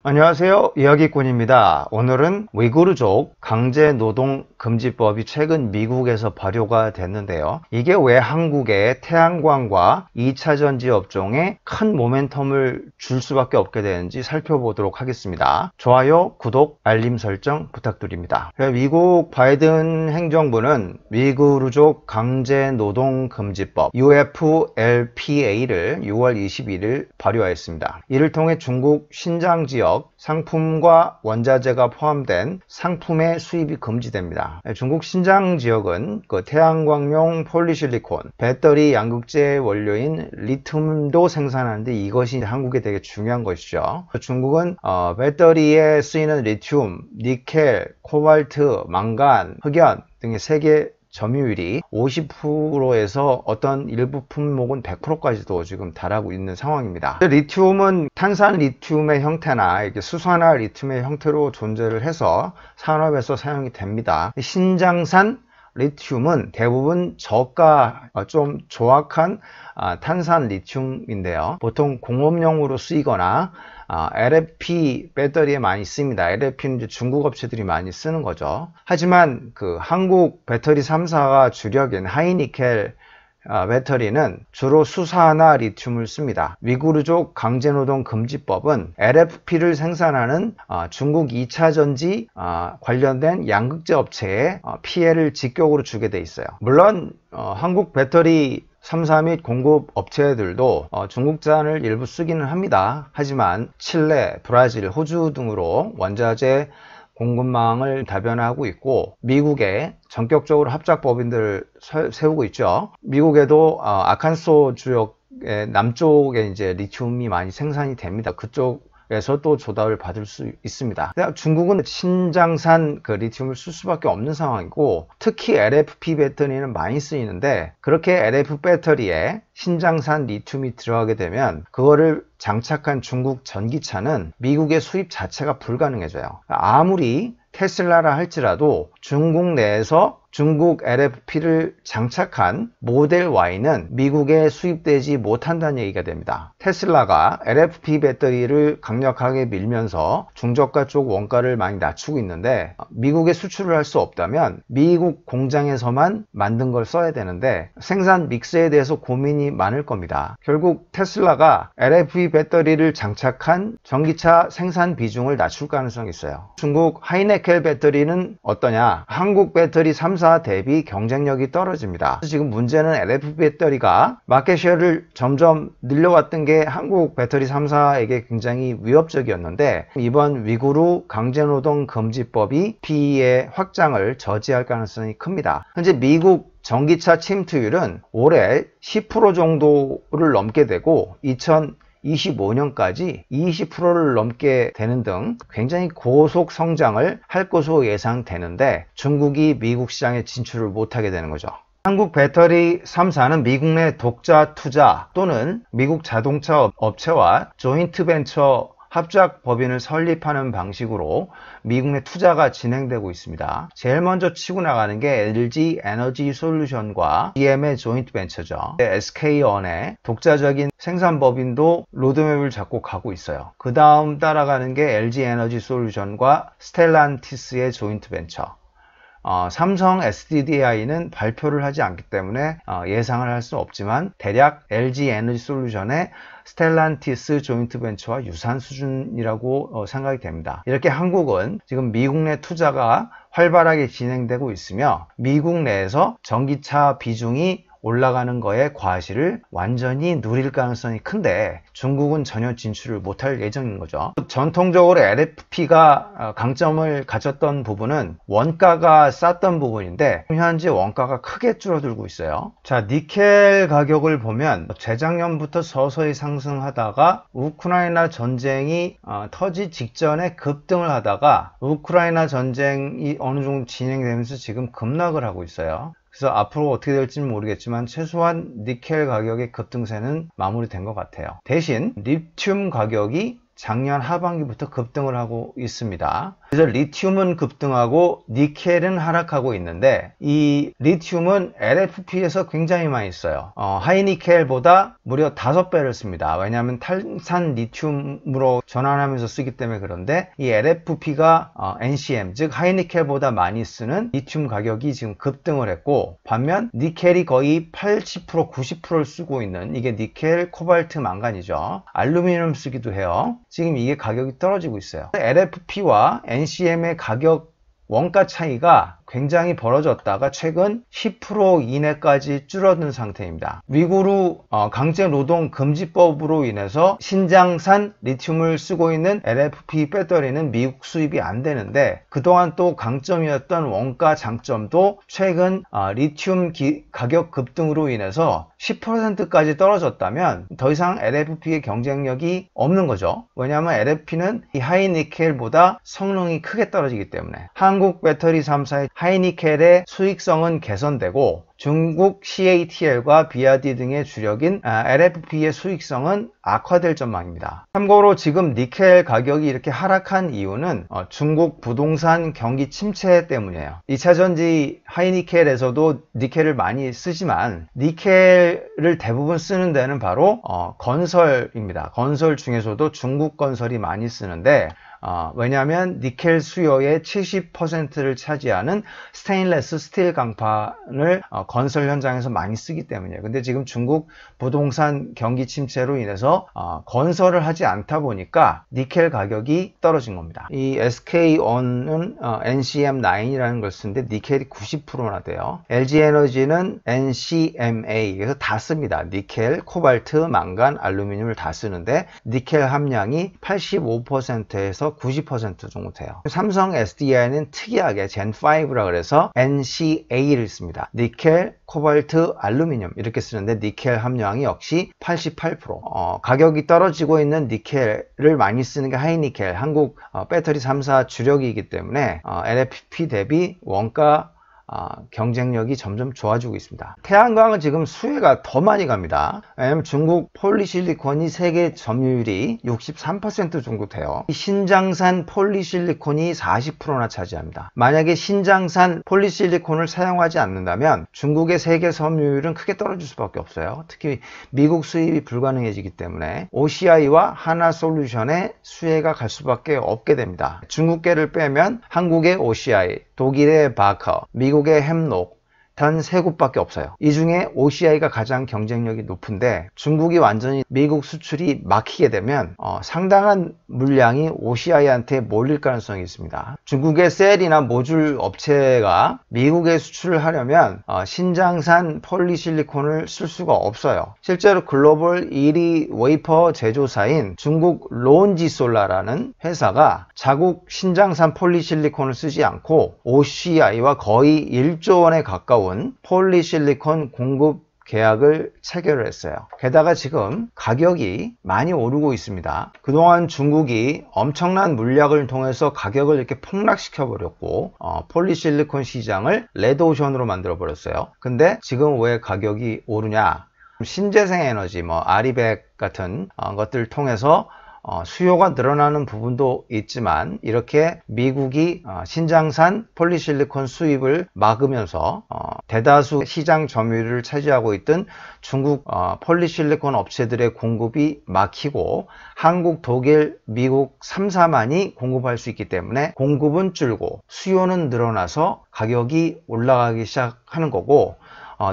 안녕하세요. 이야기꾼입니다. 오늘은 위구르족 강제노동금지법이 최근 미국에서 발효가 됐는데요. 이게 왜 한국의 태양광과 2차전지 업종에 큰 모멘텀을 줄 수밖에 없게 되는지 살펴보도록 하겠습니다. 좋아요, 구독, 알림 설정 부탁드립니다. 미국 바이든 행정부는 위구르족 강제노동금지법 UFLPA를 6월 21일 발효하였습니다. 이를 통해 중국 신장 지역 상품과 원자재가 포함된 상품의 수입이 금지됩니다. 중국 신장 지역은 태양광용 폴리실리콘, 배터리 양극재 원료인 리튬도 생산하는데 이것이 한국에 되게 중요한 것이죠. 중국은 배터리에 쓰이는 리튬, 니켈, 코발트, 망간, 흑연 등의 세계 점유율이 50%에서 어떤 일부 품목은 100%까지도 지금 달하고 있는 상황입니다. 리튬은 탄산 리튬의 형태나 이렇게 수산화 리튬의 형태로 존재를 해서 산업에서 사용이 됩니다. 신장산 리튬은 대부분 저가 좀 조악한 탄산 리튬인데요. 보통 공업용으로 쓰이거나 LFP 배터리에 많이 씁니다. LFP는 이제 중국 업체들이 많이 쓰는 거죠. 하지만 한국 배터리 3사가 주력인 하이니켈 배터리는 주로 수산화 리튬을 씁니다. 위구르족 강제노동 금지법은 LFP를 생산하는 중국 2차전지 관련된 양극재 업체에 피해를 직격으로 주게 돼 있어요. 물론 한국 배터리 3사 및 공급 업체들도 중국산을 일부 쓰기는 합니다. 하지만 칠레, 브라질, 호주 등으로 원자재 공급망을 다변화하고 있고 미국에 전격적으로 합작법인들을 세우고 있죠. 미국에도 아칸소 주역의 남쪽에 이제 리튬이 많이 생산이 됩니다. 그쪽에서 또 조달을 받을 수 있습니다. 중국은 신장산 리튬을 쓸 수밖에 없는 상황이고 특히 LFP 배터리는 많이 쓰이는데 그렇게 LFP 배터리에 신장산 리튬이 들어가게 되면 그거를 장착한 중국 전기차는 미국의 수입 자체가 불가능해져요. 아무리 테슬라라 할지라도 중국 내에서 중국 LFP를 장착한 모델 Y는 미국에 수입되지 못한다는 얘기가 됩니다. 테슬라가 LFP 배터리를 강력하게 밀면서 중저가 쪽 원가를 많이 낮추고 있는데 미국에 수출을 할 수 없다면 미국 공장에서만 만든 걸 써야 되는데 생산 믹스에 대해서 고민이 많을 겁니다. 결국 테슬라가 LFP 배터리를 장착한 전기차 생산 비중을 낮출 가능성이 있어요. 중국 하이니켈 배터리는 어떠냐? 한국 배터리 3사 대비 경쟁력이 떨어집니다. 지금 문제는 LFP 배터리가 마켓쉐어를 점점 늘려왔던 게 한국 배터리 3사에게 굉장히 위협적이었는데 이번 위구르 강제노동 금지법이 PE의 확장을 저지할 가능성이 큽니다. 현재 미국 전기차 침투율은 올해 10% 정도를 넘게 되고 2025년까지 20%를 넘게 되는 등 굉장히 고속 성장을 할 것으로 예상되는데 중국이 미국 시장에 진출을 못하게 되는 거죠. 한국 배터리 3사는 미국 내 독자 투자 또는 미국 자동차 업체와 조인트 벤처 합작 법인을 설립하는 방식으로 미국 내 투자가 진행되고 있습니다. 제일 먼저 치고 나가는 게 LG 에너지 솔루션과 GM의 조인트 벤처죠. SK온의 독자적인 생산 법인도 로드맵을 잡고 가고 있어요. 그 다음 따라가는 게 LG 에너지 솔루션과 스텔란티스의 조인트 벤처. 삼성 SDDI는 발표를 하지 않기 때문에 예상을 할 수 없지만 대략 LG 에너지 솔루션의 스텔란티스 조인트 벤처와 유사한 수준이라고 생각이 됩니다. 이렇게 한국은 지금 미국 내 투자가 활발하게 진행되고 있으며 미국 내에서 전기차 비중이 올라가는 거에 과실을 완전히 누릴 가능성이 큰데 중국은 전혀 진출을 못할 예정인 거죠. 전통적으로 LFP가 강점을 가졌던 부분은 원가가 쌌던 부분인데 현재 원가가 크게 줄어들고 있어요. 자, 니켈 가격을 보면 재작년부터 서서히 상승하다가 우크라이나 전쟁이 터지 직전에 급등을 하다가 우크라이나 전쟁이 어느 정도 진행되면서 지금 급락을 하고 있어요. 그래서 앞으로 어떻게 될지는 모르겠지만 최소한 니켈 가격의 급등세는 마무리된 것 같아요. 대신 리튬 가격이 작년 하반기부터 급등을 하고 있습니다. 그래서 리튬은 급등하고 니켈은 하락하고 있는데, 이 리튬은 LFP에서 굉장히 많이 써요. 하이니켈보다 무려 5배를 씁니다. 왜냐하면 탄산 리튬으로 전환하면서 쓰기 때문에. 그런데 이 LFP가 NCM, 즉 하이니켈보다 많이 쓰는 리튬 가격이 지금 급등을 했고, 반면 니켈이 거의 80%, 90%를 쓰고 있는, 이게 니켈, 코발트, 망간이죠. 알루미늄 쓰기도 해요. 지금 이게 가격이 떨어지고 있어요. LFP와 NCM의 가격 원가 차이가 굉장히 벌어졌다가 최근 10% 이내까지 줄어든 상태입니다. 위구르 강제노동 금지법으로 인해서 신장산 리튬을 쓰고 있는 LFP 배터리는 미국 수입이 안 되는데, 그동안 또 강점이었던 원가 장점도 최근 리튬 가격 급등으로 인해서 10%까지 떨어졌다면 더 이상 LFP의 경쟁력이 없는 거죠. 왜냐하면 LFP는 이 하이니켈보다 성능이 크게 떨어지기 때문에. 한국 배터리 3사의 하이니켈의 수익성은 개선되고, 중국 CATL과 BRD 등의 주력인 LFP의 수익성은 악화될 전망입니다. 참고로 지금 니켈 가격이 이렇게 하락한 이유는 중국 부동산 경기 침체 때문이에요. 2차전지 하이니켈에서도 니켈을 많이 쓰지만, 니켈을 대부분 쓰는 데는 바로 건설입니다. 건설 중에서도 중국 건설이 많이 쓰는데, 왜냐하면 니켈 수요의 70%를 차지하는 스테인레스 스틸 강판을 건설 현장에서 많이 쓰기 때문이에요. 근데 지금 중국 부동산 경기 침체로 인해서 건설을 하지 않다 보니까 니켈 가격이 떨어진 겁니다. 이 SK-on은 NCM9이라는 걸 쓰는데 니켈이 90%나 돼요. LG에너지는 NCMA, 그래서 다 씁니다. 니켈, 코발트, 망간, 알루미늄을 다 쓰는데 니켈 함량이 85%에서 90% 정도 돼요. 삼성 SDI는 특이하게 젠5라 그래서 NCA를 씁니다. 니켈, 코발트, 알루미늄 이렇게 쓰는데 니켈 함량이 역시 88%. 가격이 떨어지고 있는 니켈을 많이 쓰는 게 하이니켈, 한국 배터리 3사 주력이기 때문에 LFP 대비 원가 경쟁력이 점점 좋아지고 있습니다. 태양광은 지금 수혜가 더 많이 갑니다. 왜냐하면 중국 폴리실리콘이 세계 점유율이 63% 정도 돼요. 신장산 폴리실리콘이 40%나 차지합니다. 만약에 신장산 폴리실리콘을 사용하지 않는다면 중국의 세계 점유율은 크게 떨어질 수밖에 없어요. 특히 미국 수입이 불가능해지기 때문에 OCI와 하나솔루션의 수혜가 갈 수밖에 없게 됩니다. 중국계를 빼면 한국의 OCI, 독일의 바커, 미국의 햄록, 단 3곳밖에 없어요. 이 중에 OCI가 가장 경쟁력이 높은데, 중국이 완전히 미국 수출이 막히게 되면 상당한 물량이 OCI한테 몰릴 가능성이 있습니다. 중국의 셀이나 모듈 업체가 미국에 수출을 하려면 신장산 폴리실리콘을 쓸 수가 없어요. 실제로 글로벌 1위 웨이퍼 제조사인 중국 론지솔라라는 회사가 자국 신장산 폴리실리콘을 쓰지 않고 OCI와 거의 1조 원에 가까운 폴리실리콘 공급 계약을 체결을 했어요. 게다가 지금 가격이 많이 오르고 있습니다. 그동안 중국이 엄청난 물량을 통해서 가격을 이렇게 폭락시켜 버렸고 폴리실리콘 시장을 레드오션으로 만들어 버렸어요. 근데 지금 왜 가격이 오르냐? 신재생 에너지, 아리백 같은 것들을 통해서 수요가 늘어나는 부분도 있지만, 이렇게 미국이 신장산 폴리실리콘 수입을 막으면서 대다수 시장 점유율을 차지하고 있던 중국 폴리실리콘 업체들의 공급이 막히고, 한국, 독일, 미국 3사만이 공급할 수 있기 때문에 공급은 줄고 수요는 늘어나서 가격이 올라가기 시작하는 거고,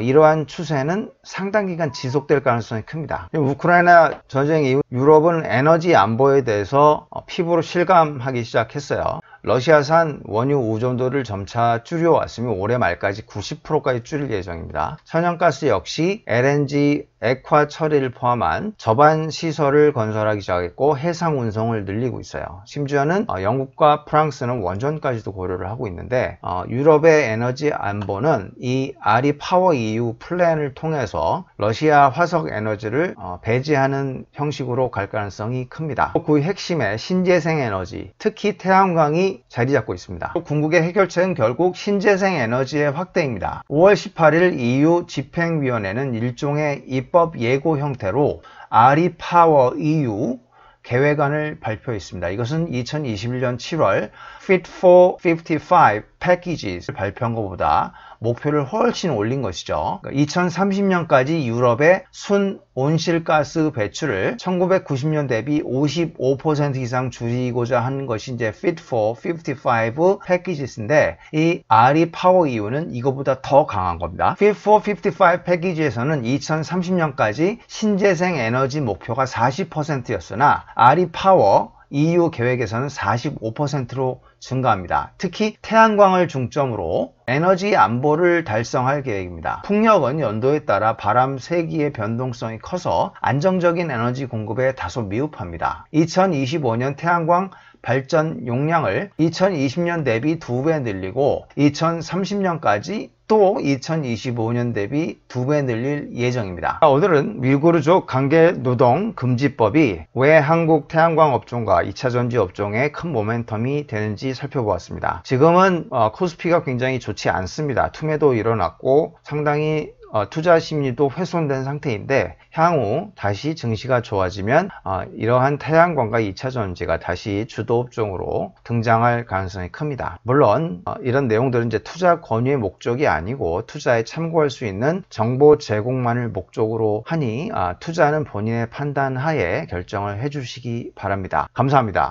이러한 추세는 상당 기간 지속될 가능성이 큽니다. 우크라이나 전쟁 이후 유럽은 에너지 안보에 대해서 피부로 실감하기 시작했어요. 러시아산 원유 의존도를 점차 줄여왔으며 올해 말까지 90%까지 줄일 예정입니다. 천연가스 역시 LNG 액화 처리를 포함한 저반 시설을 건설하기 시작했고, 해상 운송을 늘리고 있어요. 심지어는 영국과 프랑스는 원전까지도 고려를 하고 있는데, 유럽의 에너지 안보는 이 RE 파워 EU 플랜을 통해서 러시아 화석 에너지를 배제하는 형식으로 갈 가능성이 큽니다. 그 핵심에 신재생 에너지, 특히 태양광이 자리 잡고 있습니다. 궁극의 해결책은 결국 신재생 에너지의 확대입니다. 5월 18일 EU 집행위원회는 일종의 입법 예고 형태로 RE 파워 EU 계획안을 발표했습니다. 이것은 2021년 7월 Fit for 55 Packages 발표한 것보다 목표를 훨씬 올린 것이죠. 2030년까지 유럽의 순 온실가스 배출을 1990년 대비 55% 이상 줄이고자 하는 것이 이제 Fit for 55 Packages인데, 이 REPowerEU는 이거보다 더 강한 겁니다. Fit for 55 Package에서는 2030년까지 신재생 에너지 목표가 40%였으나 REPower EU 계획에서는 45%로 증가합니다. 특히 태양광을 중점으로 에너지 안보를 달성할 계획입니다. 풍력은 연도에 따라 바람 세기의 변동성이 커서 안정적인 에너지 공급에 다소 미흡합니다. 2025년 태양광 발전 용량을 2020년 대비 2배 늘리고 2030년까지 또 2025년 대비 2배 늘릴 예정입니다. 오늘은 위구르족 강제노동 금지법이 왜 한국 태양광 업종과 2차전지 업종에 큰 모멘텀이 되는지 살펴보았습니다. 지금은 코스피가 굉장히 좋지 않습니다. 투매도 일어났고 상당히 투자 심리도 훼손된 상태인데, 향후 다시 증시가 좋아지면 이러한 태양광과 2차전지가 다시 주도 업종으로 등장할 가능성이 큽니다. 물론 이런 내용들은 이제 투자 권유의 목적이 아니고 투자에 참고할 수 있는 정보 제공만을 목적으로 하니 투자는 본인의 판단 하에 결정을 해주시기 바랍니다. 감사합니다.